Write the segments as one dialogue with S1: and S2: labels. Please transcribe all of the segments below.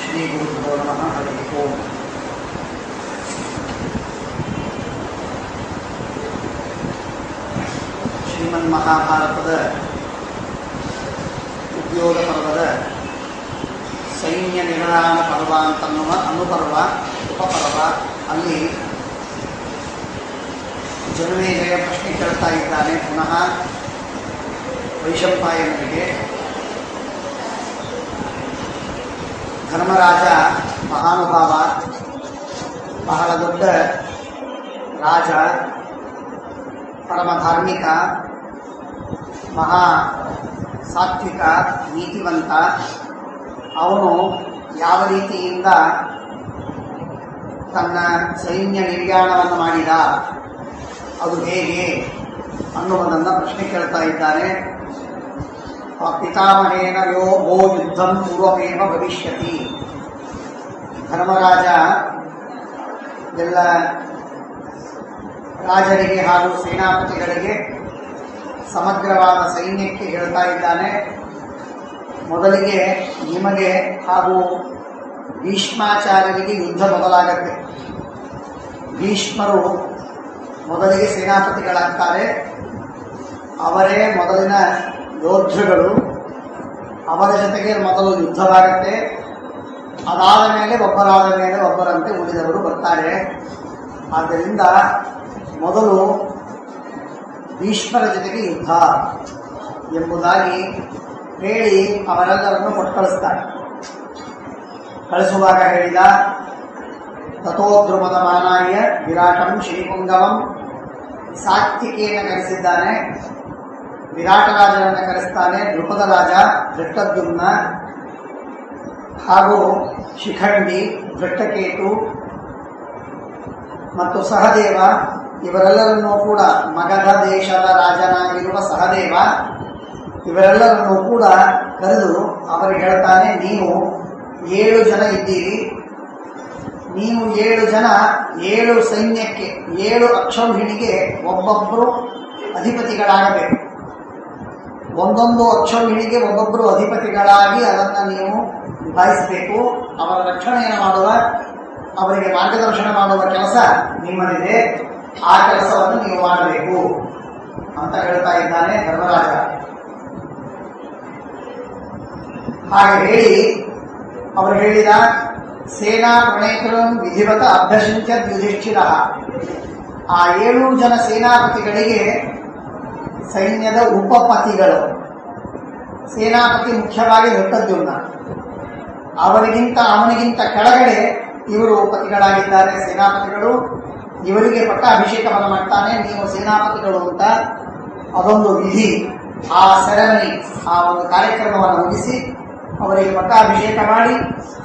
S1: ಶ್ರೀ ಗುರುಭ್ಯೋ ನಮಃ. ಹರಿ ಓಂ. ಶ್ರೀಮನ್ ಮಹಾಭಾರತದ ಉದ್ಯೋಗ ಪರ್ವದ ಸೈನ್ಯ ನಿರ್ಣಾಮ ಪರ್ವ ಅಂತನ್ನುವ ಅನುಪರ್ವ ಉಪಪರ್ವ. ಅಲ್ಲಿ ಜನಮೇಜಯ ಪ್ರಶ್ನೆ ಕೇಳ್ತಾ ಇದ್ದಾನೆ ಪುನಃ ವೈಶಂಪಾಯನರಿಗೆ. ಧರ್ಮರಾಜ ಮಹಾನುಭಾವ, ಬಹಳ ದೊಡ್ಡ ರಾಜ, ಪರಮ ಧಾರ್ಮಿಕ, ಮಹಾ ಸಾತ್ವಿಕ, ನೀತಿವಂತ. ಅವನು ಯಾವ ರೀತಿಯಿಂದ ತನ್ನ ಸೈನ್ಯ ನಿರ್ಯಾಣವನ್ನು ಮಾಡಿದ, ಅದು ಹೇಗೆ ಅನ್ನುವುದನ್ನು ಪ್ರಶ್ನೆ ಕೇಳ್ತಾ ಇದ್ದಾನೆ. ಪಿತಾಮಹೇನ ಯೋ ಗೋ ಯುದ್ಧಂ ಪೂರ್ವಮೇವ ಭವಿಷ್ಯತಿ. ಧರ್ಮರಾಜ ಎಲ್ಲ ರಾಜರಿಗೆ ಹಾಗೂ ಸೇನಾಪತಿಗಳಿಗೆ ಸಮಗ್ರವಾದ ಸೈನ್ಯಕ್ಕೆ ಹೇಳ್ತಾ ಇದ್ದಾನೆ. ಮೊದಲಿಗೆ ನಿಮಗೆ ಹಾಗೂ ಭೀಷ್ಮಾಚಾರ್ಯರಿಗೆ ಯುದ್ಧ ಮೊದಲಾಗತ್ತೆ. ಭೀಷ್ಮರು ಮೊದಲಿಗೆ ಸೇನಾಪತಿಗಳಾಗ್ತಾರೆ. ಅವರೇ ಮೊದಲಿನ ಯೋಧರುಗಳು. ಅವರ ಜೊತೆಗೆ ಮೊದಲು ಯುದ್ಧವಾಗುತ್ತೆ. ಅದಾದ ಮೇಲೆ ಒಬ್ಬರಾದ ಮೇಲೆ ಒಬ್ಬರಂತೆ ಉಳಿದವರು ಬರ್ತಾರೆ. ಆದ್ದರಿಂದ ಮೊದಲು ಭೀಷ್ಮರ ಜೊತೆಗೆ ಯುದ್ಧ ಎಂಬುದಾಗಿ ಹೇಳಿ ಅವರೆಲ್ಲರನ್ನು ಕೊಟ್ಟು ಕಳಿಸ್ತಾರೆ. ಕಳಿಸುವಾಗ ಹೇಳಿದ, ತಥೋ ಧ್ರುವದ ಮಾನಾಯ ವಿರಾಟಂ ಶ್ರೀಪುಂಗವಂ. ಸಾತ್ವಿಕೇನ ಕರೆಸಿದ್ದಾನೆ, ವಿರಾಟ ರಾಜನನ್ನು ಕರೆಸ್ತಾನೆ. ದ್ರುಪದ ರಾಜ ಧೃಷ್ಟದ್ಯುಮ್ನ ಹಾಗೂ ಶಿಖಂಡಿ, ಧೃಷ್ಟಕೇತು ಮತ್ತು ಸಹದೇವ, ಇವರೆಲ್ಲರನ್ನೂ ಕೂಡ, ಮಗಧ ದೇಶದ ರಾಜನಾಗಿರುವ ಸಹದೇವ, ಇವರೆಲ್ಲರನ್ನೂ ಕೂಡ ಕರೆದು ಅವರಿಗೆ ಹೇಳ್ತಾನೆ, ನೀವು 7 ಜನ ಇದ್ದೀರಿ. ನೀವು 7 ಜನ 7 ಸೈನ್ಯಕ್ಕೆ 7 ಅಕ್ಷೌಹಿಣಿಗೆ ಒಬ್ಬೊಬ್ಬರು ಅಧಿಪತಿಗಳಾಗಬೇಕು. ಒಂದೊಂದು ಅಕ್ಷೌಹಿಣಿಗೆ ಒಬ್ಬೊಬ್ಬರು ಅಧಿಪತಿಗಳಾಗಿ ಅದನ್ನು ನೀವು ನಿಭಾಯಿಸಬೇಕು. ಅವರ ರಕ್ಷಣೆಯನ್ನು ಮಾಡುವ, ಅವರಿಗೆ ಮಾರ್ಗದರ್ಶನ ಮಾಡುವ ಕೆಲಸ ನಿಮ್ಮದಿದೆ. ಆ ಕೆಲಸವನ್ನು ನೀವು ಮಾಡಬೇಕು ಅಂತ ಹೇಳ್ತಾ ಇದ್ದಾನೆ ಧರ್ಮರಾಜ. ಹಾಗೆ ಹೇಳಿ ಅವರು ಹೇಳಿದ, ಸೇನಾ ಪ್ರಣೇತರಂ ವಿಧಿವತ ಅಭ್ಯಸಿಂಚ ಯುಧಿಷ್ಠಿರ. ಆ 7 ಜನ ಸೇನಾಪತಿಗಳಿಗೆ ಸೈನ್ಯದ ಉಪಪತಿಗಳು. ಸೇನಾಪತಿ ಮುಖ್ಯವಾಗಿ ಧೃಷ್ಟದ್ಯುಮ್ನ, ಅವನಿಗಿಂತ ಕೆಳಗಡೆ ಇವರು ಪತಿಗಳಾಗಿದ್ದಾರೆ ಸೇನಾಪತಿಗಳು. ಇವರಿಗೆ ಪಟ್ಟಾಭಿಷೇಕವನ್ನು ಮಾಡ್ತಾನೆ. ನೀವು ಸೇನಾಪತಿಗಳು ಅಂತ ಅದೊಂದು ವಿಧಿ, ಆ ಸೆರೆಮನಿ, ಆ ಒಂದು ಕಾರ್ಯಕ್ರಮವನ್ನು ಮುಗಿಸಿ ಅವರಿಗೆ ಪಟ್ಟಾಭಿಷೇಕ ಮಾಡಿ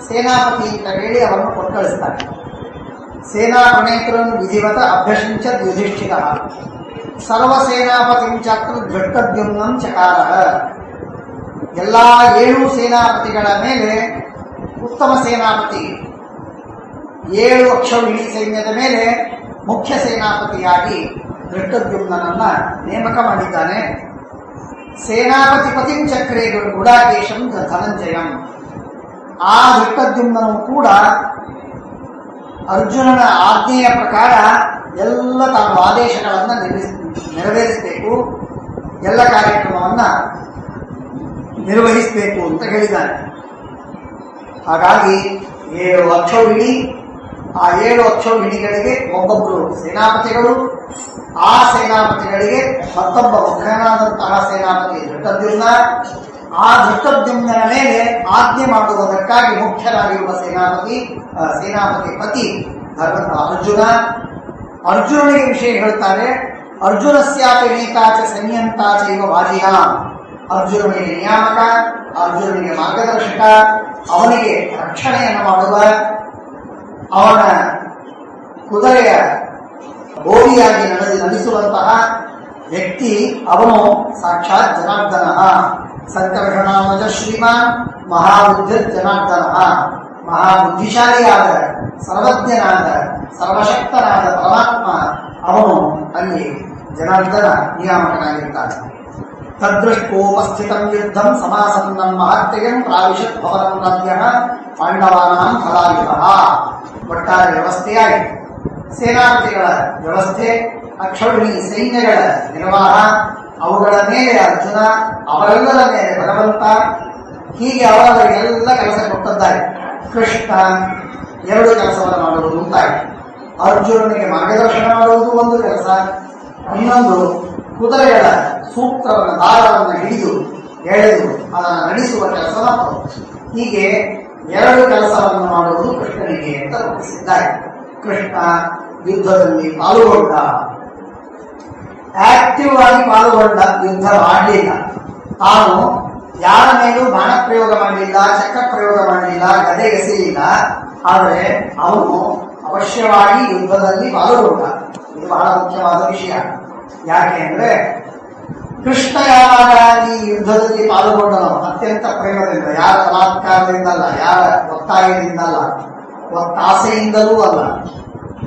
S1: ಸೇನಾಪತಿ ಅಂತ ಹೇಳಿ ಅವರನ್ನು ಕೊಟ್ಟು ಕಳಿಸ್ತಾರೆ. ಸೇನಾ ಪ್ರಣೇತರನ್ನು ವಿಧಿವತ ಅಭ್ಯಸಿಂಚ ಯುಧಿಷ್ಠಿರ. ಸರ್ವ ಸೇನಾಪತಿಂಚಾತ್ರ ಧೃಷ್ಟದ್ಯುಮ್ನಂ ಚಕಾರ. ಎಲ್ಲ 7 ಸೇನಾಪತಿಗಳ ಮೇಲೆ ಉತ್ತಮ ಸೇನಾಪತಿ, 7 ಅಕ್ಷೌಹಿಣಿ ಸೈನ್ಯದ ಮೇಲೆ ಮುಖ್ಯ ಸೇನಾಪತಿಯಾಗಿ ಧೃಷ್ಟದ್ಯುಮ್ನನನ್ನ ನೇಮಕ ಮಾಡಿದ್ದಾನೆ. ಸೇನಾಪತಿ ಪತಿಂ ಚಕ್ರೇ ಗುಡಾಕೇಶಂ ಧನಂಜಯಂ. ಆ ಧೃಷ್ಟದ್ಯುಮ್ನನು ಕೂಡ ಅರ್ಜುನನ ಆಜ್ಞೆಯ ಪ್ರಕಾರ ಎಲ್ಲ ತಾನು ಆದೇಶಗಳನ್ನು ನೆರವೇರಿಸಬೇಕು, ಎಲ್ಲ ಕಾರ್ಯಕ್ರಮವನ್ನು ನಿರ್ವಹಿಸಬೇಕು ಅಂತ ಹೇಳಿದ್ದಾನೆ. ಹಾಗಾಗಿ 7 ಅಕ್ಷೌಹಿಣಿ, ಆ 7 ಅಕ್ಷೌಹಿಣಿಗಳಿಗೆ ಒಬ್ಬೊಬ್ಬರು ಸೇನಾಪತಿಗಳು. ಆ ಸೇನಾಪತಿಗಳಿಗೆ ಮತ್ತೊಬ್ಬ ಮುಖ್ಯನಾದಂತಹ ಸೇನಾಪತಿ ಧೃಷ್ಟದ್ಯುಮ್ನ. ಆ ಧೃಷ್ಟದ್ಯುಮ್ನ ಮೇಲೆ ಆಜ್ಞೆ ಮಾಡುವುದಕ್ಕಾಗಿ ಮುಖ್ಯರಾಗಿರುವ ಸೇನಾಪತಿ ಪತಿ ಅರ್ಜುನ. ಅರ್ಜುನನಿಗೆ ವಿಷಯ ಹೇಳ್ತಾರೆ, ಅರ್ಜುನಸ್ಯಾಪಿ ನೇತಾಚ ಸಂಯಂತಾಚ ಇವ ವಾಜಿಹ. ಅರ್ಜುನನಿಗೆ ನಿಯಾಮಕ, ಅರ್ಜುನನಿಗೆ ಮಾರ್ಗದರ್ಶಕ, ಅವನಿಗೆ ರಕ್ಷಣೆಯನ್ನು ಮಾಡುವ, ಅವನ ಕುದುರೆಯ ಗೋವಿಯಾಗಿ ನಡೆಸುವಂತಹ ವ್ಯಕ್ತಿ ಅವನು ಸಾಕ್ಷಾತ್ ಜನಾರ್ದನ. ಸಂಕರ್ಷಣಾಮಜ ಶ್ರೀಮಾನ್ ಮಹಾಬುದ್ಧಿ ಜನಾರ್ದನ. ಮಹಾಬುದ್ಧಿಶಾಲಿಯಾದ, ಸರ್ವಜ್ಞನಾದ, ಸರ್ವಶಕ್ತನಾದ ಪರಮಾತ್ಮ ಅವನು ಅಲ್ಲಿ ಜನಾರ್ದನ ನಿಯಾಮಕನಾಗಿರ್ತಾನೆ. ತದೃಷ್ಟೋಪಸ್ಥಿತಂ ಯುದ್ಧಂ ಸಮಾಸನ್ನಂ ಮಹತ್ಯಂ ಪ್ರಾವಿಶತ್ ಭವನಂ ನದ್ಯಃ ಪಾಂಡವಾನಾಂ ಫಲಾಯುಧಃ. ಒಟ್ಟಾರೆ ವ್ಯವಸ್ಥೆಯಾಗಿದೆ. ಸೇನಾಪತಿಗಳ ವ್ಯವಸ್ಥೆ, ಅಕ್ಷೌಹಿಣಿ ಸೈನ್ಯಗಳ ನಿರ್ವಾಹ, ಅವುಗಳ ಮೇಲೆ ಅರ್ಜುನ, ಅವರೆಲ್ಲರ ಮೇಲೆ ಭಗವಂತ, ಹೀಗೆ ಅವರವರಿಗೆಲ್ಲ ಕೆಲಸ ಕೊಟ್ಟದ್ದಾರೆ. ಕೃಷ್ಣ ಎರಡು ಕೆಲಸವನ್ನು ಮಾಡುವುದು ಅಂತಾಗಿದೆ. ಅರ್ಜುನನಿಗೆ ಮಾರ್ಗದರ್ಶನ ಮಾಡುವುದು ಒಂದು ಕೆಲಸ, ಇನ್ನೊಂದು ಕುದುರೆಗಳ ಸೂತ್ರವನ್ನು ದಾರವನ್ನು ಹಿಡಿದು ಎಳೆದು ಅದನ್ನು ನಡೆಸುವ ಕೆಲಸ ಮತ್ತೊಂದು. ಹೀಗೆ ಎರಡು ಕೆಲಸವನ್ನು ಮಾಡುವುದು ಕೃಷ್ಣನಿಗೆ ಅಂತ ರೂಪಿಸಿದ್ದಾರೆ. ಕೃಷ್ಣ ಯುದ್ಧದಲ್ಲಿ ಪಾಲ್ಗೊಂಡ, ಆಕ್ಟಿವ್ ಆಗಿ ಪಾಲ್ಗೊಂಡ, ಯುದ್ಧ ಮಾಡಲಿಲ್ಲ. ತಾನು ಯಾರ ಮೇಲೂ ಬಾಣ ಪ್ರಯೋಗ ಮಾಡಲಿಲ್ಲ, ಚಕ್ರ ಪ್ರಯೋಗ ಮಾಡಲಿಲ್ಲ, ಗದೆ ಎಸೆಯಲಿಲ್ಲ. ಆದರೆ ಅವನು ಅವಶ್ಯವಾಗಿ ಯುದ್ಧದಲ್ಲಿ ಪಾಲ್ಗೊಂಡ. ಇದು ಬಹಳ ಮುಖ್ಯವಾದ ವಿಷಯ. ಯಾಕೆ ಅಂದ್ರೆ ಕೃಷ್ಣ ಯಾವಾಗ ಈ ಯುದ್ಧದಲ್ಲಿ ಪಾಲ್ಗೊಂಡನು ಅತ್ಯಂತ ಪ್ರೇಮದಿಂದ, ಯಾರ ಬಲಾತ್ಕಾರದಿಂದಲ್ಲ, ಯಾರ ಒತ್ತಾಯದಿಂದಲ್ಲ, ಒತ್ತಾಸೆಯಿಂದಲೂ ಅಲ್ಲ,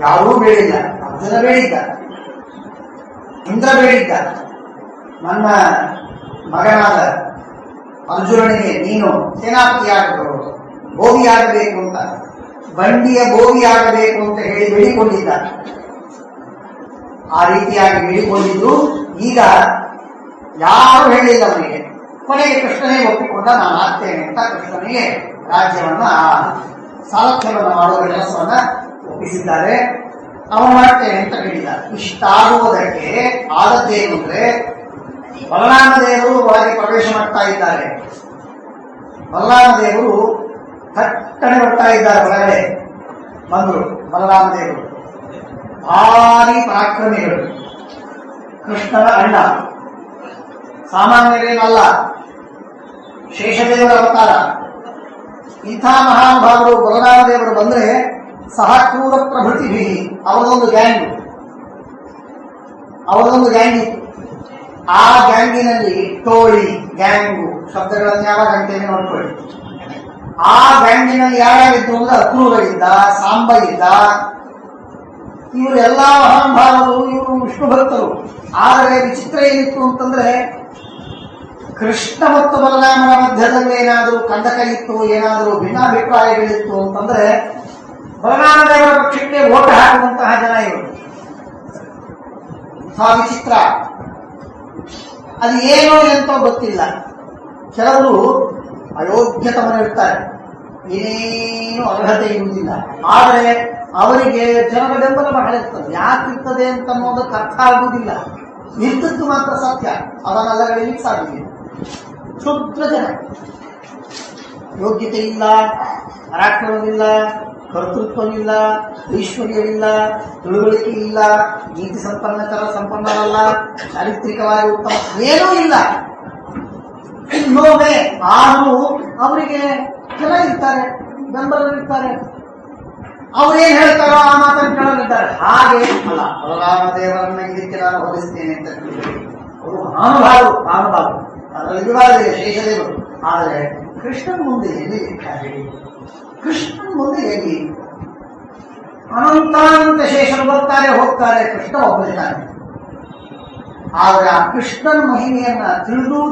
S1: ಯಾರೂ ಬೇಡಿಲ್ಲ. ಅರ್ಜುನ ಬೇಡಿದ್ದ, ಇಂದ್ರ ಬೇಡಿದ್ದ, ನನ್ನ ಮಗನಾದ ಅರ್ಜುನನಿಗೆ ನೀನು ಸೇನಾಪತಿಯಾಗಬಹುದು, ಬೋವಿಯಾಗಬೇಕು ಅಂತ, ಬಂಡಿಯ ಬೋವಿಯಾಗಬೇಕು ಅಂತ ಹೇಳಿ ಬೇಡಿಕೊಂಡಿದ್ದ. ಆ ರೀತಿಯಾಗಿ ಬೇಡಿಕೊಂಡಿದ್ದು ಈಗ ಯಾರು ಹೇಳಿಲ್ಲ ಅವನಿಗೆ. ಕೊನೆಗೆ ಕೃಷ್ಣನೇ ಒಪ್ಪಿಕೊಂಡ, ನಾನು ಆಗ್ತೇನೆ ಅಂತ ಕೃಷ್ಣನಿಗೆ ರಾಜ್ಯವನ್ನ, ಸಾಲಕ್ಷ್ಯವನ್ನು ಮಾಡುವ ಕೆಲಸವನ್ನ ಒಪ್ಪಿಸಿದ್ದಾರೆ. ಅವನು ಮಾಡ್ತೇನೆ ಅಂತ ಹೇಳಿದ. ಇಷ್ಟಾಗುವುದಕ್ಕೆ ಆದದ್ದೇನು ಅಂದ್ರೆ, ಬಲರಾಮ ದೇವರು ಒಳಗೆ ಪ್ರವೇಶ ಮಾಡ್ತಾ ಇದ್ದಾರೆ. ಬಲರಾಮ ದೇವರು ಥಟ್ಟನೆ ಬರ್ತಾ ಇದ್ದಾರೆ. ಒಳಗಡೆ ಬಂದರು ಬಲರಾಮ ದೇವರು. ಭಾರಿ ಪರಾಕ್ರಮಿಗಳು, ಕೃಷ್ಣನ ಅಣ್ಣ, ಸಾಮಾನ್ಯರೇನಲ್ಲ, ಶೇಷದೇವರ ಅವತಾರ. ಇಂಥ ಮಹಾನುಭಾವರು ಬಲರಾಮ ದೇವರು ಬಂದ್ರೆ ಸಹಕ್ರೂರ ಪ್ರಭೃತಿ, ಅವರದೊಂದು ಗ್ಯಾಂಗು ಇತ್ತು. ಆ ಗ್ಯಾಂಗಿನಲ್ಲಿ ಟೋಳಿ, ಗ್ಯಾಂಗು ಶಬ್ದಗಳನ್ನು ಯಾವಾಗ ಅಂತೇನೆ ನೋಡ್ಕೊಳ್ಳಿ. ಆ ಗ್ಯಾಂಗಿನಲ್ಲಿ ಯಾರ್ಯಾರಿದ್ರು ಅಂದ್ರೆ ಅಕ್ರೂರರಿದ್ದ, ಸಾಂಬ ಇದ್ದ. ಇವರು ಎಲ್ಲಾ ಮಹಾನುಭಾವರು, ಇವರು ವಿಷ್ಣು ಭಕ್ತರು. ಆದರೆ ವಿಚಿತ್ರ ಏನಿತ್ತು ಅಂತಂದ್ರೆ, ಕೃಷ್ಣ ಮತ್ತು ಬಲರಾಮನ ಮಧ್ಯದಲ್ಲಿ ಏನಾದರೂ ಕಂದಕ ಇತ್ತು, ಏನಾದರೂ ಭಿನ್ನಾಭಿಪ್ರಾಯಗಳಿತ್ತು ಅಂತಂದ್ರೆ ಬಲರಾಮ ದೇವರ ಪಕ್ಷಕ್ಕೆ ಓಟ ಹಾಕುವಂತಹ ಜನ ಇವರು. ವಿಚಿತ್ರ. ಅದು ಏನೋ ಎಂತೋ ಗೊತ್ತಿಲ್ಲ. ಕೆಲವರು ಅಯೋಗ್ಯತಮನಿರ್ತಾರೆ, ಏನೇನು ಅರ್ಹತೆ ಇರುವುದಿಲ್ಲ. ಆದರೆ ಅವರಿಗೆ ಜನರ ಬೆಂಬಲ ಬಹಳ ಇರ್ತದೆ. ಯಾಕಿರ್ತದೆ ಅಂತ ಅನ್ನೋದಕ್ಕೆ ಅರ್ಥ ಆಗುವುದಿಲ್ಲ. ಇರ್ತದ್ದು ಮಾತ್ರ ಸತ್ಯ, ಅದನ್ನೆಲ್ಲ ಗಳಿಲಿಕ್ಕೆ ಸಾಧ್ಯವಿಲ್ಲ. ಕ್ಷುದ್ರ ಜನ, ಯೋಗ್ಯತೆ ಇಲ್ಲ, ಪರಾಕ್ರಮವಿಲ್ಲ, ಕರ್ತೃತ್ವವಿಲ್ಲ, ಐಶ್ವರ್ಯವಿಲ್ಲ, ತಿಳುವಳಿಕೆ ಇಲ್ಲ, ನೀತಿ ಸಂಪನ್ನರಲ್ಲ, ಚಾರಿತ್ರಿಕವಾಗಿ ಉತ್ತಮ ಏನೂ ಇಲ್ಲ. ಇನ್ನೊಮ್ಮೆ ಆದರೂ ಅವರಿಗೆ ಜನ ಇರ್ತಾರೆ, ಬೆಂಬಲರಿರ್ತಾರೆ. ಅವ್ರೇನ್ ಹೇಳ್ತಾರೋ ಆ ಮಾತನ್ನು ಕೇಳಲಿದ್ದಾರೆ. ಹಾಗೆ ಅಲ್ಲ, ಬಲರಾಮ ದೇವರನ್ನ ಇದಕ್ಕೆ ನಾನು ಹೋಲಿಸ್ತೇನೆ ಅಂತ ಹೇಳಿ ಅವರು ಮಹಾನುಭಾವರು, ಅದರಲ್ಲಿ ವಿವಾದ ಶೇಷದೇವರು. ಆದರೆ ಕೃಷ್ಣನ ಮುಂದೆ ಎಲ್ಲಿ ಇರ್ತಾರೆ? ಕೃಷ್ಣನ ಮುಂದೆ ಎಲ್ಲಿ? ಅನಂತಾನಂತ ಶೇಷರು ಬರ್ತಾರೆ, ಹೋಗ್ತಾರೆ, ಕೃಷ್ಣ ಒಬ್ಬರಿದ್ದಾನೆ. ಆದರೆ ಆ ಕೃಷ್ಣನ ಮಹಿಮೆಯನ್ನ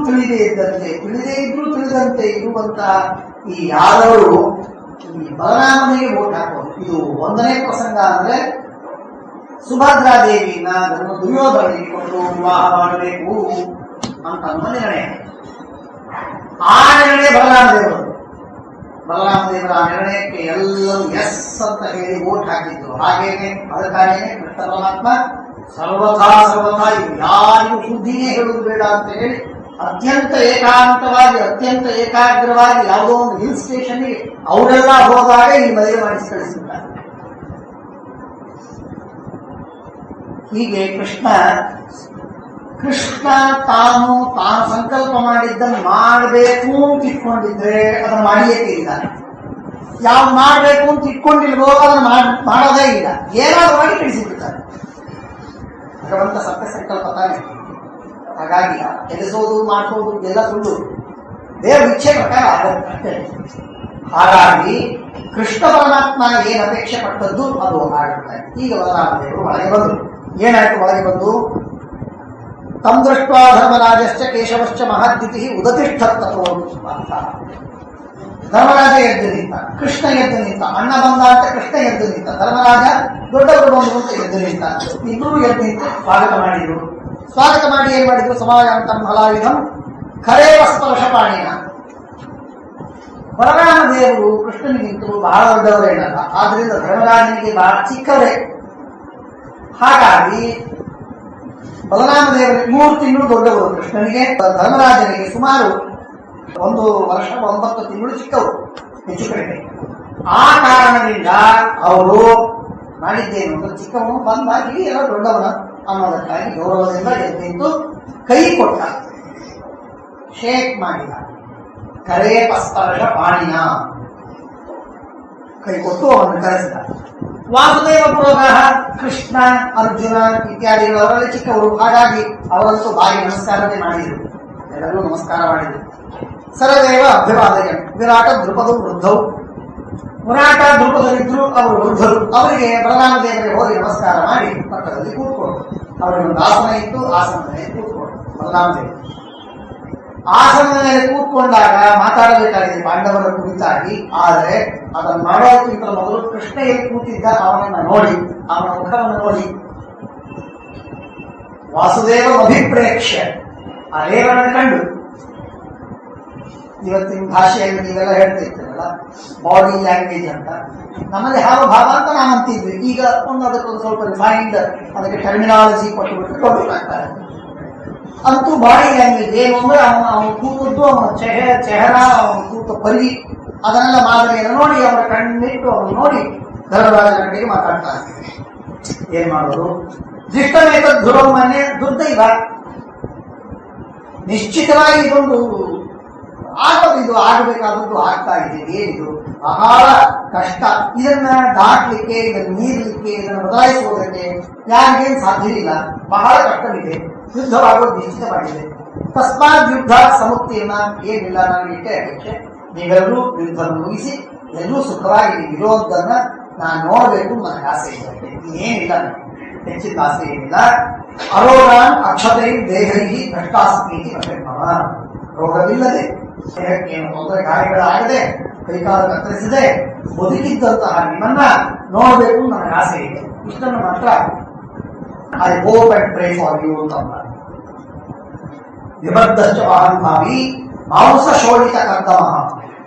S1: ತಿಳಿದೇ ಇದ್ದಂತೆ, ತಿಳಿದೇ ಇದ್ರೂ ತಿಳಿದಂತೆ ಇರುವಂತಹ ಈ ಯಾದವರು ಈ ಬಲರಾಮನಿಗೆ ವೋಟ್ ಹಾಕೋದು. ಇದು ಒಂದನೇ ಪ್ರಸಂಗ. ಅಂದ್ರೆ ಸುಭದ್ರಾದೇವಿಯನ್ನ ದುರ್ಯೋಧನಿಗೆ ಕೊಟ್ಟು ವಿವಾಹ ಮಾಡಬೇಕು ಅಂತ ಅನ್ನೋ ನಿರ್ಣಯ. ಆ ನಿರ್ಣಯ ಬಲರಾಮ ದೇವರ ಆ ನಿರ್ಣಯಕ್ಕೆ ಎಲ್ಲರೂ ಎಸ್ ಅಂತ ಹೇಳಿ ವೋಟ್ ಹಾಕಿದ್ರು. ಹಾಗೇನೆ ಅದಕ್ಕಾಗಿಯೇ ಕೃಷ್ಣ ಪರಮಾತ್ಮ ಸರ್ವಥಾ ಯಾರಿಗೂ ಸುದ್ದಿನೇ ಹೇಳುವುದು ಬೇಡ ಅಂತ ಹೇಳಿ ಅತ್ಯಂತ ಏಕಾಂತವಾಗಿ, ಅತ್ಯಂತ ಏಕಾಗ್ರವಾಗಿ ಯಾವುದೋ ಒಂದು ಹಿಲ್ ಸ್ಟೇಷನ್ಗೆ ಅವರೆಲ್ಲ ಹೋದಾಗ ಈ ಮದುವೆ ಮಾಡಿಸಿ ಕಳಿಸಿದ್ದಾರೆ. ಹೀಗೆ ಕೃಷ್ಣ ತಾನು ಸಂಕಲ್ಪ ಮಾಡಿದ್ದನ್ನು ಮಾಡಬೇಕು ಅಂತ ಇಟ್ಕೊಂಡಿದ್ರೆ ಅದನ್ನು ಮಾಡಿಯೇ ಇದ್ದಾನೆ. ಯಾವ್ದು ಮಾಡಬೇಕು ಅಂತ ಇಟ್ಕೊಂಡಿಲ್ವೋ ಅದನ್ನು ಮಾಡೋದೇ ಇಲ್ಲ, ಏನಾದ್ರು ಮಾಡಿ ತಿಳಿಸಿಬಿಡ್ತಾರೆ. ಭಗವಂತ ಸತ್ಯ ಸಂಕಲ್ಪ ತಾನೆ. ಹಾಗಾಗಿ ಎಲಿಸೋದು ಮಾಡಿಸೋದು ಇದೆಲ್ಲ ಸುಳ್ಳು, ದೇವರ ಇಚ್ಛೆ ಪ್ರಕಾರ ಆಗುತ್ತೆ. ಹಾಗಾಗಿ ಕೃಷ್ಣ ಪರಮಾತ್ಮ ಏನು ಅಪೇಕ್ಷೆ ಪಟ್ಟದ್ದು ಅದು ಆಗುತ್ತೆ. ಈಗ ಬಲರಾಮ ದೇವರು ಒಳಗೆ ಬಂದರು. ಏನಾಯ್ತು? ಒಳಗೆ ಬಂದು ತಂ ದೃಷ್ಟ್ವಾ ಧರ್ಮರಾಜಶ್ಚ ಕೇಶವಶ್ಚ ಮಹಾದ್ಯುತಿ ಉದತಿಷ್ಠತ್ತೋ ಅರ್ಥ. ಧರ್ಮರಾಜ ಎದ್ದು ನಿಂತ, ಕೃಷ್ಣ ಎದ್ದು ನಿಂತ, ಅಣ್ಣ ಬಂದ ಅಂತ ಕೃಷ್ಣ ಎದ್ದು ನಿಂತ, ಧರ್ಮರಾಜ ದೊಡ್ಡವರು ಬಂದು ಅಂತ ಎದ್ದು ನಿಂತ. ಇಬ್ಬರು ಎದ್ದು ನಿಂತು ಸ್ವಾಗತ ಮಾಡಿದ್ರು. ಸ್ವಾಗತ ಮಾಡಿ ಏನ್ ಮಾಡಿದ್ರು? ಸಮಾಯಾಂತಂ ಫಲಾಯುಧಂ ಖರೇವ ಸ್ಪರ್ಶಪಾಣಿನ. ಬಲರಾಮ ದೇವರು ಕೃಷ್ಣನಿಗಿಂತಲೂ ಬಹಳ ದೊಡ್ಡವರೇನಲ್ಲ, ಆದ್ರಿಂದ ಧರ್ಮರಾಜನಿಗೆ ಬಹಳ ಚಿಕ್ಕವರೇ. ಹಾಗಾಗಿ ಬಲರಾಮ ದೇವರಿಗೆ 3 ತಿಂಗಳು ದೊಡ್ಡವರು ಕೃಷ್ಣನಿಗೆ, ಧರ್ಮರಾಜನಿಗೆ ಸುಮಾರು 1 ವರ್ಷ 9 ತಿಂಗಳು ಚಿಕ್ಕವರು, ಹೆಚ್ಚು ಕಡಿಮೆ. ಆ ಕಾರಣದಿಂದ ಅವರು ಮಾಡಿದ್ದೇನು ಅಂದ್ರೆ ಚಿಕ್ಕವನು ಬಂದಾಗಿ ಎಲ್ಲ ದೊಡ್ಡವನ ಅನ್ನೋದಕ್ಕಾಗಿ ಗೌರವದಿಂದ ಎದ್ದು ಕೈ ಕೊಟ್ಟ, ಶೇಕ್ ಮಾಡಿದ. ಕರೇಪ ಸ್ಪರ್ಶ ಪಾಣಿನ, ಕೈ ಕೊಟ್ಟು ಅವನು ಕರೆಸಿದ. ವಾಸುದೇವ ಪುರೋಗ ಕೃಷ್ಣ ಅರ್ಜುನ ಇತ್ಯಾದಿಗಳು ಅವರಲ್ಲಿ ಚಿಕ್ಕವರು, ಹಾಗಾಗಿ ಅವರಂತೂ ಬಾಯಿ ನಮಸ್ಕಾರವೇ ಮಾಡಿದರು, ಎಲ್ಲರೂ ನಮಸ್ಕಾರ ಮಾಡಿದರು. ಸರದೇವ ಅಭ್ಯವಾದಯ ವಿರಾಟ ದ್ರುಪದ ವೃದ್ಧವು, ವಿರಾಟ ದ್ರುಪದರಿದ್ರು ಅವರು ವೃದ್ಧರು. ಅವರಿಗೆ ಬಲರಾಮ ದೇವರಿಗೆ ಹೋಗಿ ನಮಸ್ಕಾರ ಮಾಡಿ ಪಕ್ಕದಲ್ಲಿ ಕೂತ್ಕೊಂಡು, ಅವರಿಗೆ ಒಂದು ಆಸನ ಇತ್ತು, ಆಸನದ ಮೇಲೆ ಕೂತ್ಕೊಂಡು ಬಲರಾಮ ದೇವರು ಆಸನದ ಮೇಲೆ ಕೂತ್ಕೊಂಡಾಗ ಮಾತಾಡಬೇಕಾಗಿದೆ ಪಾಂಡವರ ಕುರಿತಾಗಿ. ಆದರೆ ಅದನ್ನು ಮಾಡೋದಕ್ಕಿಂತ ಮೊದಲು ಕೃಷ್ಣ ಎಲ್ಲಿ ಕೂತಿದ್ದ ಅವನನ್ನ ನೋಡಿ, ಅವನ ಮುಖವನ್ನು ನೋಡಿ ವಾಸುದೇವ ಅಭಿಪ್ರೇಕ್ಷ್ಯ ಆ ದೇವರನ್ನು ಕಂಡು, ಇವತ್ತಿನ ಭಾಷೆಯಲ್ಲಿ ನೀವೆಲ್ಲ ಹೇಳ್ತಾ ಇರ್ತೀರಲ್ಲ ಬಾಡಿ ಲ್ಯಾಂಗ್ವೇಜ್ ಅಂತ, ನಮ್ಮಲ್ಲಿ ಹಾವಭಾವ ಅಂತ ನಾವು ಅಂತಿದ್ವಿ. ಈಗ ಅದಕ್ಕೊಂದು ಸ್ವಲ್ಪ ರಿಫೈನ್ಡ್ ಅದಕ್ಕೆ ಟರ್ಮಿನಾಲಜಿ ಕೊಟ್ಟುಬಿಡ್ತಾರೆ. ಅಂತೂ ಬಾಡಿ ಲ್ಯಾಂಗ್ವೇಜ್ ಏನು ಅಂದ್ರೆ ಅವನು ಕೂತದ್ದು, ಅವನ ಚೆಹರ, ಅವನು ಕೂತ ಪರಿ, ಅದನ್ನೆಲ್ಲ ಮಾದರಿಯನ್ನು ನೋಡಿ ಅವರ ಕಣ್ಣಿಟ್ಟು ಅವನು ನೋಡಿ ಧರ್ಮರಾಜನ ಕಡೆಗೆ ಮಾತಾಡ್ತಾ ಇದ್ದಾರೆ. ಏನ್ ಮಾಡೋದು? ಧಿಷ್ಟಮೇತ ಧ್ರುವಮ್ಮನ್ನೇ ದುರ್ದೈವ. ನಿಶ್ಚಿತವಾಗಿ ಇದೊಂದು ಆಗೋದು, ಆಗಬೇಕಾದದ್ದು ಆಗ್ತಾ ಇದೆ. ಏನಿದು ಬಹಳ ಕಷ್ಟ. ಇದನ್ನ ದಾಟಲಿಕ್ಕೆ, ಇದನ್ನು ಮೀರಲಿಕ್ಕೆ, ಇದನ್ನು ಬದಲಾಯಿಸುವುದಕ್ಕೆ ಯಾರಿಗೇನು ಸಾಧ್ಯವಿಲ್ಲ, ಬಹಳ ಕಷ್ಟವಿದೆ. ಯುದ್ಧವಾಗೋದು ನಿಶ್ಚಿತವಾಗಿದೆ. ತಸ್ಮಾತ್ ಯುದ್ಧ ಸಮುತ್ತೀರ್ಣ, ಏನಿಲ್ಲ ನನಗೆ ಇಟ್ಟೆ ಅಪೇಕ್ಷೆ, ನೀವೆಲ್ಲರೂ ಯುದ್ಧ ಮುಗಿಸಿ ಎಲ್ಲರೂ ಸುಖವಾಗಿ ಇರೋದನ್ನ ನಾನು ನೋಡಬೇಕು, ನನಗೆ ಆಸೆ ಇದೆ. ಏನಿಲ್ಲ, ಹೆಚ್ಚಿನ ಆಸೆ ಏನಿಲ್ಲ. ಅರೋಗಾನ್ ಅಕ್ಷತೈ ದೇಹೈ ಭ್ರಷ್ಟಾಸ್ಮೀತಿ ಪ್ರಸನ್ನವ. ರೋಗವಿಲ್ಲದೆ, ದೇಹಕ್ಕೇನು ತೊಂದರೆ ಗಾಯಗಳಾಗದೆ, ಕೈಕಾಲ ಕತ್ತರಿಸದೆ ಬದುಕಿದ್ದಂತಹ ನಿಮ್ಮನ್ನ ನೋಡಬೇಕು ನನಗೆ ಆಸೆ ಇದೆ. ಇಷ್ಟನ್ನು ಮಾತ್ರ I hope and pray for you ಅಂತ. ವಿಬದ್ಧಶ್ಚ ಮಹಾನುಭಾವಿ ಮಾಂಸ ಶೋಣಿತ ಕರ್ದಮ.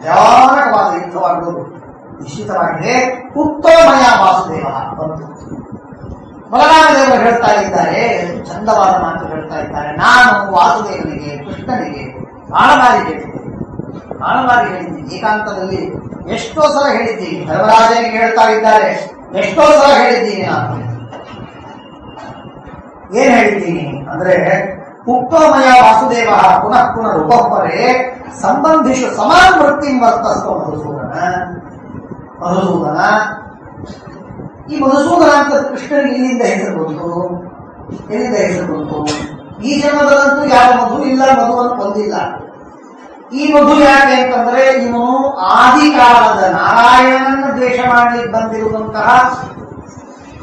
S1: ಭಯಾನಕವಾದ ಯುದ್ಧವಾಗುವುದು ನಿಶ್ಚಿತವಾಗಿದೆ. ಉತ್ತಮಯ ವಾಸುದೇವ ಬಂತು. ಬಲರಾಮ ದೇವರು ಹೇಳ್ತಾ ಇದ್ದಾರೆ, ಚಂದವಾದ ಮಾತು ಹೇಳ್ತಾ ಇದ್ದಾರೆ. ನಾನು ವಾಸುದೇವನಿಗೆ, ಕೃಷ್ಣನಿಗೆ ಬಹಳ ಬಾರಿ ಹೇಳಿದ್ದೀನಿ, ಏಕಾಂತದಲ್ಲಿ ಎಷ್ಟೋ ಸಲ ಹೇಳಿದ್ದೀನಿ. ಧರ್ಮರಾಜನಿಗೆ ಹೇಳ್ತಾ ಇದ್ದಾರೆ, ಎಷ್ಟೋ ಸಲ ಹೇಳಿದ್ದೀನಿ. ನಾನು ಏನ್ ಹೇಳಿದ್ದೀನಿ ಅಂದ್ರೆ, ಉಕ್ತೋಮಯ ವಾಸುದೇವ ಪುನಃ ಪುನಃ ಉಪಪರೇ ಸಂಬಂಧಿಸು ಸಮಾನ ವೃತ್ತಿ ವರ್ತಸ್ವ ಮಧುಸೂದನ. ಈ ಮಧುಸೂದನ ಅಂತ ಕೃಷ್ಣನಿಗೆ ಎಲ್ಲಿಂದ ಹೆಸರು ಬಂತು? ಈ ಜನ್ಮದಲ್ಲಂತೂ ಯಾವ ಮಧು ಇಲ್ಲ, ಮಧುವನ್ನು ಹೊಂದಿಲ್ಲ. ಈ ಮಧು ಯಾಕೆ ಅಂತಂದ್ರೆ, ಇವನು ಆದಿಕಾಲದ ನಾರಾಯಣನನ್ನ ದ್ವೇಷ ಮಾಡಲಿಕ್ಕೆ ಬಂದಿರುವಂತಹ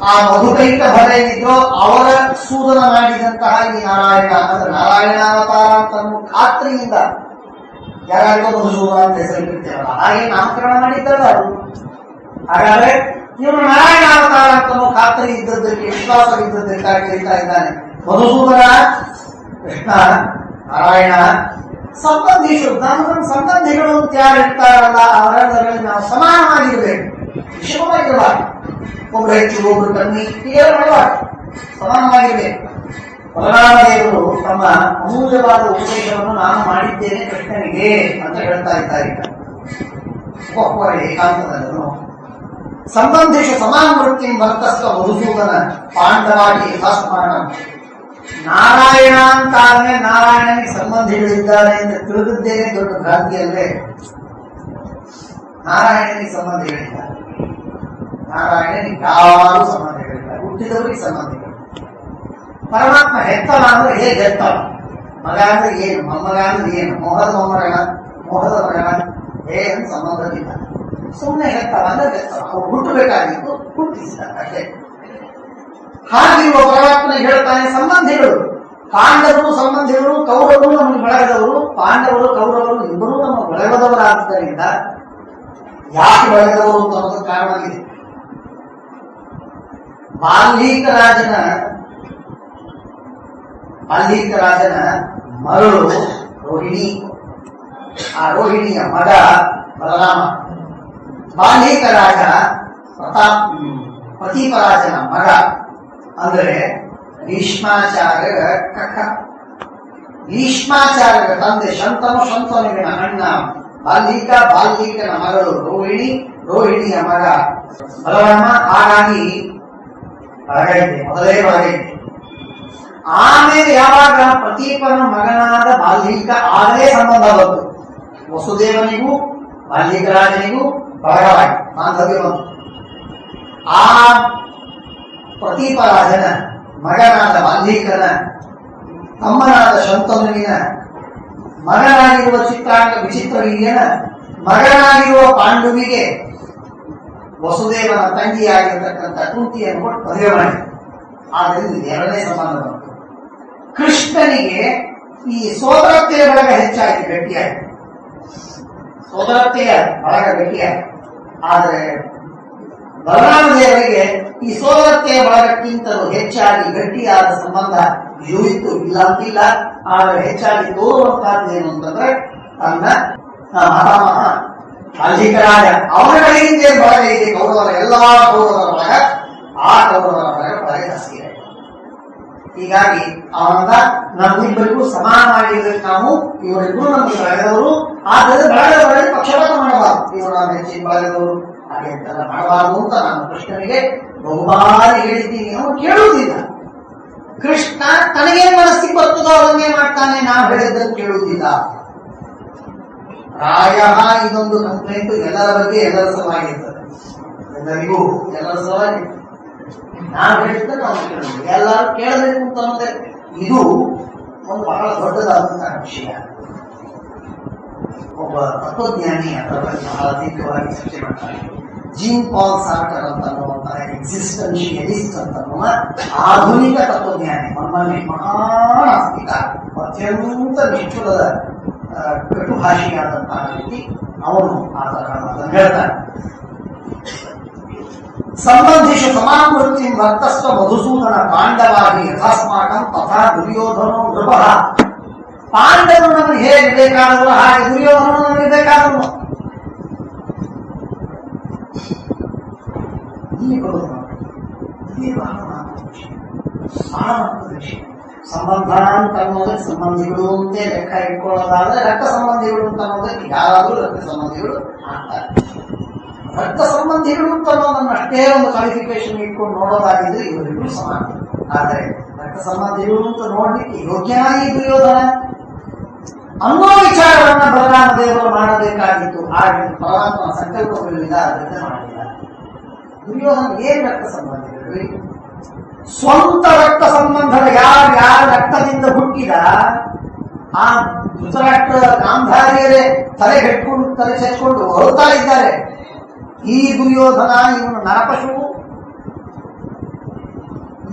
S1: ಆ ಮಧುಕೈಕ ಭರೇನಿದ್ರು ಅವರ ಸೂದನ ಮಾಡಿದಂತಹ ಈ ನಾರಾಯಣ ಅಂದ್ರೆ ನಾರಾಯಣಾವತಾರ ಅಂತ ಖಾತ್ರಿಯಿಂದ ಯಾರಿಗೋ ಮಧುಸೂದನ ಅಂತ ಹೆಸರಿಟ್ಟಿರ್ತೇವಲ್ಲ, ಹಾಗೆ ನಾಮಕರಣ ಮಾಡಿದ್ದಲ್ಲ ಅವರು. ಹಾಗಾದ್ರೆ ಇವನು ನಾರಾಯಣಾವತಾರ ಅಂತ ಖಾತ್ರಿ ಇದ್ದದ್ದಕ್ಕೆ, ವಿಶ್ವಾಸವಿದ್ದದ್ದಕ್ಕಾಗಿ ಕರೀತಾ ಇದ್ದಾನೆ. ಮಧುಸೂದನ ಕೃಷ್ಣ, ನಾರಾಯಣ ಸಂಬಂಧಿಸು. ನಮ್ಮ ಸಂಬಂಧಿಗಳು ಅಂತ ಯಾರು ಇರ್ತಾರಲ್ಲ ಅವರಲ್ಲಿ ನಾವು ಸಮಾನವಾಗಿರ್ಬೇಕು, ವಿಷಮವಾಗಿರಬಾರ್ದು. ಒಬ್ರು ಹೆಚ್ಚು, ಒಬ್ರು ಕಮ್ಮಿ, ಹೀಗೆಲ್ಲ ಮಾಡಬಾರ್ದು, ಸಮಾನವಾಗಿರ್ಬೇಕು. ಬಲರಾಮ ದೇವರು ತಮ್ಮ ಅಮೂಲ್ಯವಾದ ಉಪದೇಶವನ್ನು ನಾನು ಮಾಡಿದ್ದೇನೆ ಕೃಷ್ಣನಿಗೆ ಅಂತ ಹೇಳ್ತಾ ಇದ್ದಾರೆ. ಒಬ್ಬರ ಏಕಾಂತದಲ್ಲೂ ಸಂಬಂಧಿಸು ಸಮಾನ ವೃತ್ತಿ ವರ್ತಸ್ವ ಮಧುಸೂದನ ಪಾಂಡವಾಗಿ ಯಥಾಸ್ಮರಣ. ನಾರಾಯಣ ಅಂತಾದ್ರೆ ನಾರಾಯಣನಿಗೆ ಸಂಬಂಧಿಗಳಿದ್ದಾರೆ ಅಂತ ತಿಳಿದಿದ್ದೇನೆ ದೊಡ್ಡ ಭ್ರಾಂತಿ ಅಲ್ವೇ? ನಾರಾಯಣನಿಗೆ ಸಂಬಂಧಿಗಳಿದ್ದಾರೆ, ನಾರಾಯಣನಿಗೆ ಯಾರು ಸಂಬಂಧಿಗಳಿಲ್ಲ, ಹುಟ್ಟಿದವರಿಗೆ ಸಂಬಂಧಿಗಳು. ಪರಮಾತ್ಮ ಹೆತ್ತವ ಅಂದ್ರೆ ಹೇಗೆ ಹೆತ್ತವ? ಮಗ ಅಂದ್ರೆ ಏನು, ಮೊಮ್ಮಗ ಅಂದ್ರೆ ಏನು, ಮೋಹದ ಮೊಮ್ಮಗನ, ಮೋಹದ ಮಗನ, ಏನು ಸಂಬಂಧವಿಲ್ಲ. ಸುಮ್ಮನೆ ಹೆತ್ತವ ಅಂದ್ರೆ ಹೆತ್ತವ, ಅವ್ರು ಹುಟ್ಟಬೇಕಾಗಿತ್ತು, ಹುಟ್ಟಿಸಿದ ಅಷ್ಟೇ. ಹಾಗಿರುವ ಪರಮಾತ್ಮ ಹೇಳ್ತಾನೆ ಸಂಬಂಧಿಗಳು ಪಾಂಡವರು ಸಂಬಂಧಿಗಳು, ಕೌರವರು ನಮಗೆ ಬಳಗದವರು, ಪಾಂಡವರು ಕೌರವರು ಇಬ್ಬರೂ ನಮ್ಮ ಬಳಗದವರಾದ್ದರಿಂದ ಯಾಕೆ ಬಳಗದವರು ಅಂತ ಅನ್ನೋದಕ್ಕೆ ಕಾರಣವಾಗಿದೆ. ಬಾಲ್ಮೀಕ ರಾಜನ ಮಗಳು ರೋಹಿಣಿ, ಆ ರೋಹಿಣಿಯ ಮಗ ಬಲರಾಮ. ಬಾಲ್ಮೀಕ ರಾಜ ಪ್ರತೀಪರಾಜನ ಮಗ ಅಂದ್ರೆ ಭೀಷ್ಮಾಚಾರ್ಯರ ಕಕ್ಕ. ಭೀಷ್ಮಾಚಾರ್ಯರ ತಂದೆ ಶಂತನುವಿನ ಅಣ್ಣ ಬಾಲ್ಮೀಕನ ಮಗಳು ರೋಹಿಣಿಯ ಮಗ ಬಲರಾಮ. ಹಾಗಾಗಿ ಮೊದಲೇ ಬಳಗ ಇದೆ. ಆಮೇಲೆ ಯಾವಾಗ ಪ್ರತೀಪನ ಮಗನಾದ ಬಾಲ್ಮೀಕ ಆಗಲೇ ಸಂಬಂಧ ಬಂತು. ವಸುದೇವನಿಗೂ ಬಾಲ್ಮೀಕ ರಾಜನಿಗೂ ಬಳಗವಾಗಿ ಬಾಂಧವ್ಯ ಬಂತು. ಆ ಪ್ರತೀಪರಾಜನ ಮಗನಾದ ಬಾಲ್ಮೀಕನ ತಮ್ಮನಾದ ಶಂತನುವಿನ ಮಗನಾಗಿರುವ ವಿಚಿತ್ರವೀರ್ಯನ ಮಗನಾಗಿರುವ ಪಾಂಡುವಿಗೆ ವಸುದೇವನ ತಂಗಿಯಾಗಿರತಕ್ಕಂಥ ಕುಂತಿಯನ್ನು ಕೊಟ್ಟು ಮದುವೆ ಮಾಡಿ. ಆದ್ದರಿಂದ ಎರಡನೇ ಸಂಬಂಧ ಬಂತು. ಕೃಷ್ಣನಿಗೆ ಈ ಸೋದರತ್ತೆಯ ಬಳಗ ಹೆಚ್ಚಾಯಿತು, ಗಟ್ಟಿಯಾಯಿತು. ಸೋದರತ್ತೆಯ ಬಳಗ ಗಟ್ಟಿಯಾಯಿತು. ಆದರೆ ಬಲರಾಮ ದೇವರಿಗೆ ಈ ಸೋದರತ್ತೆಯ ಬಳಗಕ್ಕಿಂತಲೂ ಹೆಚ್ಚಾಗಿ ಗಟ್ಟಿಯಾದ ಸಂಬಂಧ ಇತ್ತು, ಇಲ್ಲ ಅಂತಿಲ್ಲ. ಆದರೆ ಹೆಚ್ಚಾಗಿ ತೋರುವಂತಹದ್ದೇನು ಅಂತಂದ್ರೆ ತನ್ನ ಮಾತಾಮಹ ಬಾಲ್ಮೀಕ ರಾಜ ಅವನ ಕಡೆಯಿಂದ ಬಳಗ ಇದೆ. ಕೌರವರ ಎಲ್ಲಾ ಕೌರವರ ಬಳಗ, ಆ ಕೌರವರ ಬಳಗ ಜಾಸ್ತಿ ಇದೆ. ಹೀಗಾಗಿ ಅವನ ನಮ್ಮಿಬ್ಬರಿಗೂ ಸಮಾನವಾಗಿರ್ಬೇಕು. ನಾವು ಇವರಿಬ್ಬರು ನಮಗೆ ಬಳಗದವರು, ಆದರೆ ಬಳಗದವರಲ್ಲಿ ಪಕ್ಷಪಾತ ಮಾಡಬಾರದು. ಇವರು ನಾವು ಹೆಚ್ಚಿನ ಬಳಗದವರು ಹಾಗೆ ಅಂತೆಲ್ಲ ಮಾಡಬಾರದು ಅಂತ ನಾನು ಕೃಷ್ಣನಿಗೆ ಬಹುಬಾರಿ ಹೇಳಿದ್ದೀನಿ. ಅವನು ಕೇಳುವುದಿಲ್ಲ. ಕೃಷ್ಣ ತನಗೇನು ಮನಸ್ಸಿಗೆ ಬರ್ತದೋ ಅದನ್ನೇ ಮಾಡ್ತಾನೆ, ನಾವು ಹೇಳಿದ್ದನ್ನು ಕೇಳುವುದಿಲ್ಲ. ಪ್ರಾಯ ಇದೊಂದು ಕಂಪ್ಲೇಂಟ್ ಎಲ್ಲರ ಬಗ್ಗೆ ಎಲ್ಲರ ಸಲುವಾಗಿರ್ತದೆ. ಎಲ್ಲರಿಗೂ ಎಲ್ಲರ ಸಲುವಾಗಿ ನಾವು ಹೇಳಿದ್ದನ್ನು ನಾವು ಕೇಳುವುದು, ಎಲ್ಲರೂ ಕೇಳಬೇಕು ಅಂತ ಅನ್ನೋದೇ ಇದು ಒಂದು ಬಹಳ ದೊಡ್ಡದಾದಂತಹ ವಿಷಯ. ಒಬ್ಬ ತತ್ವಜ್ಞಾನಿ ಅದರ ಬಗ್ಗೆ ಬಹಳ ದೀರ್ಘವಾಗಿ ಚರ್ಚೆ ಮಾಡ್ತಾರೆ. ಜೀನ್ ಪಾಲ್ ಸಾರ್ಟರ್ ಅಂತ ಅನ್ನುವಂತಹ ಎಕ್ಸಿಸ್ಟೆನ್ಷಿಯಲಿಸ್ಟ್ ಅಂತ ಅನ್ನುವ ಆಧುನಿಕ ತತ್ವಜ್ಞಾನಿ, ಮೊನ್ನೆ ಮಹಾನಾಸ್ತಿಕ, ಅತ್ಯಂತ ನಿಷ್ಠುರದ ಕಟುಭಾಷಿಯಾದಂತಹ ವ್ಯಕ್ತಿ. ಅವನು ಆ ತರಹ ಹೇಳ್ತಾನೆ. ಸಂಬಂಧಿಷು ಸಮಾವೃತ್ತಿ ವರ್ತಸ್ವ ಮಧುಸೂದನ ಪಾಂಡವಾಗಿ ಯಥಾಸ್ಮಾಕಂ ತಥಾ ದುರ್ಯೋಧನೋ ನೃಪಃ. ಪಾಂಡವರು ನಮಗೆ ಹೇಗೆ ಬೇಕಾದರೂ ಹಾಗೆ ದುರ್ಯೋಧನ ನಮಗೆ ಬೇಕಾದರೂ. ಸಂಬಂಧ ಅಂತ ಅನ್ನೋದಕ್ಕೆ ಸಂಬಂಧಿಗಳು ಅಂತ ಲೆಕ್ಕ ಇಟ್ಕೊಳ್ಳೋದಾದ್ರೆ ರಕ್ತ ಸಂಬಂಧಿಗಳು ಅಂತ ಅನ್ನೋದಕ್ಕೆ ಯಾರಾದರೂ ರಕ್ತ ಸಂಬಂಧಿಗಳು ಆಗ್ತಾರೆ. ರಕ್ತ ಸಂಬಂಧಿಗಳು ಅಂತ ಅನ್ನೋದನ್ನ ಅಷ್ಟೇ ಒಂದು ಕ್ವಾಲಿಫಿಕೇಶನ್ ಇಟ್ಕೊಂಡು ನೋಡೋದಾಗಿದ್ರೆ ಇವರಿಗೂ ಸಮಾನ. ಆದರೆ ರಕ್ತ ಸಂಬಂಧಿಗಳು ಅಂತ ನೋಡ್ಲಿಕ್ಕೆ ಯೋಗ್ಯನಾಗಿ ದುರ್ಯೋಧನ ಅನ್ನೋ ವಿಚಾರವನ್ನ ಬಲರಾಮ ದೇವರು ಮಾಡಬೇಕಾಗಿತ್ತು. ಹಾಗೆ ಪರಮಾತ್ಮನ ಸಂಕಲ್ಪಗಳಿಂದ ಅದರಿಂದ ಮಾಡಲಿಲ್ಲ. ದುರ್ಯೋಧನ ಏನ್ ರಕ್ತ ಸಂಬಂಧಿಗಳು? ಸ್ವಂತ ರಕ್ತ ಸಂಬಂಧದ ಯಾರ ರಕ್ತದಿಂದ ಹುಟ್ಟಿದ ಆ ಧೃತರಾಷ್ಟ್ರ ಗಾಂಧಾರಿಯರೇ ತಲೆ ಚೆಚ್ಕೊಂಡು ಹೊರತಾ ಇದ್ದಾರೆ. ಈ ದುರ್ಯೋಧನ ಇವನು ನರಪಶು,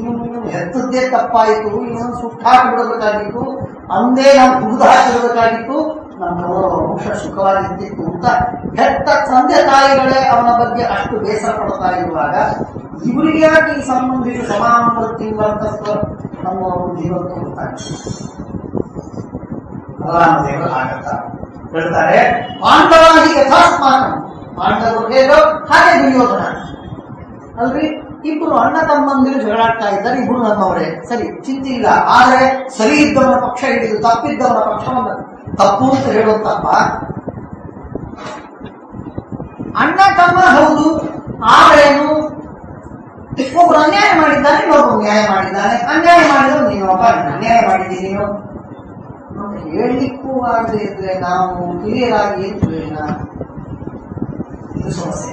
S1: ಇವನು ಹೆತ್ತದ್ದೇ ತಪ್ಪಾಯಿತು, ಇವನು ಸುಟ್ಟಾಕಿ ಬಿಡಬೇಕಾಗಿತ್ತು, ಅಂದೇ ನಾವು ದುಗ್ಧ ಹಾಕಿಡಬೇಕಾಗಿತ್ತು, ನಮ್ಮ ವಂಶ ಸುಖವಾಗಿರ್ತಿತ್ತು ಅಂತ ಹೆತ್ತ ತಂದೆ ತಾಯಿಗಳೇ ಅವನ ಬಗ್ಗೆ ಅಷ್ಟು ಬೇಸರ ಪಡ್ತಾ ಇರುವಾಗ ಇವರಿಗೆ ಯಾಕೆ ಈ ಸಂಬಂಧಿತ ಸಮಾನವೃತ್ತಿ ವರ್ತಸ್ವ ನಮ್ಮ ಜೀವಕ್ಕೆ ಗೊತ್ತಾಗ್ತದೆ. ಬಲರಾಮದೇವರು ಆಗತ್ತ ಹೇಳ್ತಾರೆ, ಪಾಂಡವಾಗಿ ಯಥಾಸ್ಮಾನ, ಪಾಂಡವರು ಹೇಗೋ ಹಾಗೆ ದುರ್ಯೋಧನ ಅಲ್ರಿ. ಇಬ್ರು ಅಣ್ಣ ತಮ್ಮಂದಿರು ಜಗಳಾಡ್ತಾ ಇದ್ದಾರೆ, ಇಬ್ರು ನಮ್ಮವರೇ, ಸರಿ, ಚಿಂತೆ ಇಲ್ಲ. ಆದರೆ ಸರಿ ಇದ್ದವನ ಪಕ್ಷ ಹಿಡಿದು ತಪ್ಪಿದ್ದವನ ಪಕ್ಷವನ್ನು ತಪ್ಪು ಅಂತ ಹೇಳುತ್ತಪ್ಪ. ಅಣ್ಣ ತಮ್ಮ ಹೌದು, ಆದ್ರೇನು ಒಬ್ರು ಅನ್ಯಾಯ ಮಾಡಿದ್ದಾನೆ, ಇನ್ನೊಬ್ರು ನ್ಯಾಯ ಮಾಡಿದ್ದಾನೆ. ಅನ್ಯಾಯ ಮಾಡಿದ್ರು ನೀನೊಬ್ಬ, ಅನ್ಯಾಯ ಮಾಡಿದ್ದೀನಿ ನೀನು ಅಂತ ಹೇಳಲಿಕ್ಕೂ ಆಗದೆ ಇದ್ರೆ ನಾವು ಹಿರಿಯರಾಗಿ ಇದು ಸಮಸ್ಯೆ.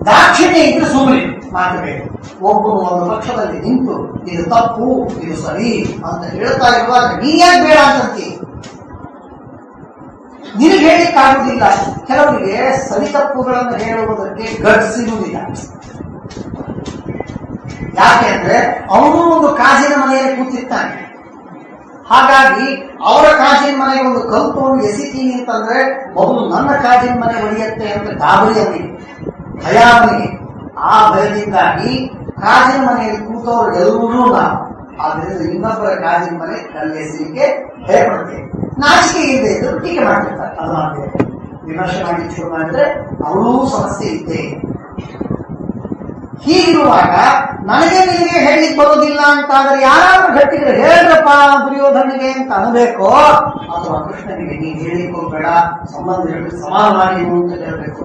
S1: ದಾಕ್ಷಿಣ್ಯ ಇದ್ರೆ ಸುಮ್ಮನೆ ಮಾಡಬೇಕು. ಒಬ್ಬರು ಒಂದು ಪಕ್ಷದಲ್ಲಿ ನಿಂತು ಇದು ತಪ್ಪು ಇದು ಸರಿ ಅಂತ ಹೇಳ್ತಾ ಇರುವಾಗ ನೀನ್ಯಾಕೆ ಬೇಡ ಅಂತಂತಿ? ನಿನಗೆ ಹೇಳಿಕ್ಕಾಗುವುದಿಲ್ಲ. ಕೆಲವರಿಗೆ ಸರಿ ತಪ್ಪುಗಳನ್ನು ಹೇಳುವುದಕ್ಕೆ ಗಟ್ಸ್ ಇರುವುದಿಲ್ಲ. ಯಾಕೆ ಅಂದ್ರೆ ಅವನು ಒಂದು ಕಾಜಿನ ಮನೆಯಲ್ಲಿ ಕೂತಿರ್ತಾನೆ. ಹಾಗಾಗಿ ಅವರ ಕಾಜಿನ ಮನೆಗೆ ಒಂದು ಕಲ್ತು ಎಸಿತೀನಿ ಅಂತಂದ್ರೆ ಮೊದಲು ನನ್ನ ಕಾಜಿನ ಮನೆ ಒಡೆಯುತ್ತೆ ಅಂತ ಗಾಬರಿ ಅವನಿಗೆ, ಭಯ ಅವನಿಗೆ. ಆ ಭಯದಿಂದಾಗಿ ಕಾಜಿನ ಮನೆಯಲ್ಲಿ ಕೂತವರು ಎಲ್ಲರೂ ನಾವು. ಆದ್ರಿಂದ ಇನ್ನೊಬ್ಬರ ಕಾಜಿನ ಮನೆ ಕಲ್ಲೆಸಲಿಕ್ಕೆ ಭಯಪಡ್ತೇವೆ. ನಾಚಿಕೆ ಇದೆ ಇದ್ರು ಟೀಕೆ ಮಾಡ್ತಿರ್ತಾರೆ. ಅದು ಮಾಡ್ತೇವೆ, ವಿಮರ್ಶೆ ಮಾಡಿ ಶುರು ಮಾಡಿದ್ರೆ ಅವರೂ ಸಮಸ್ಯೆ ಇದ್ದೇ. ಹೀಗಿರುವಾಗ ನನಗೆ ನಿನಗೆ ಹೇಳಿಕ್ ಬರೋದಿಲ್ಲ ಅಂತಾದ್ರೆ ಯಾರಾದ್ರೂ ಗಟ್ಟಿದ್ರೆ ಹೇಳ್ರಪ್ಪ ದುರ್ಯೋಧನಿಗೆ ಅಂತ ಅನ್ಬೇಕೋ ಅಥವಾ ಕೃಷ್ಣನಿಗೆ ನೀನು ಹೇಳಿಕ್ ಹೋಗ್ಬೇಡ, ಸಂಬಂಧ ಸಮಾನ ಮಾಡಿ ಅಂತ ಹೇಳ್ಬೇಕು.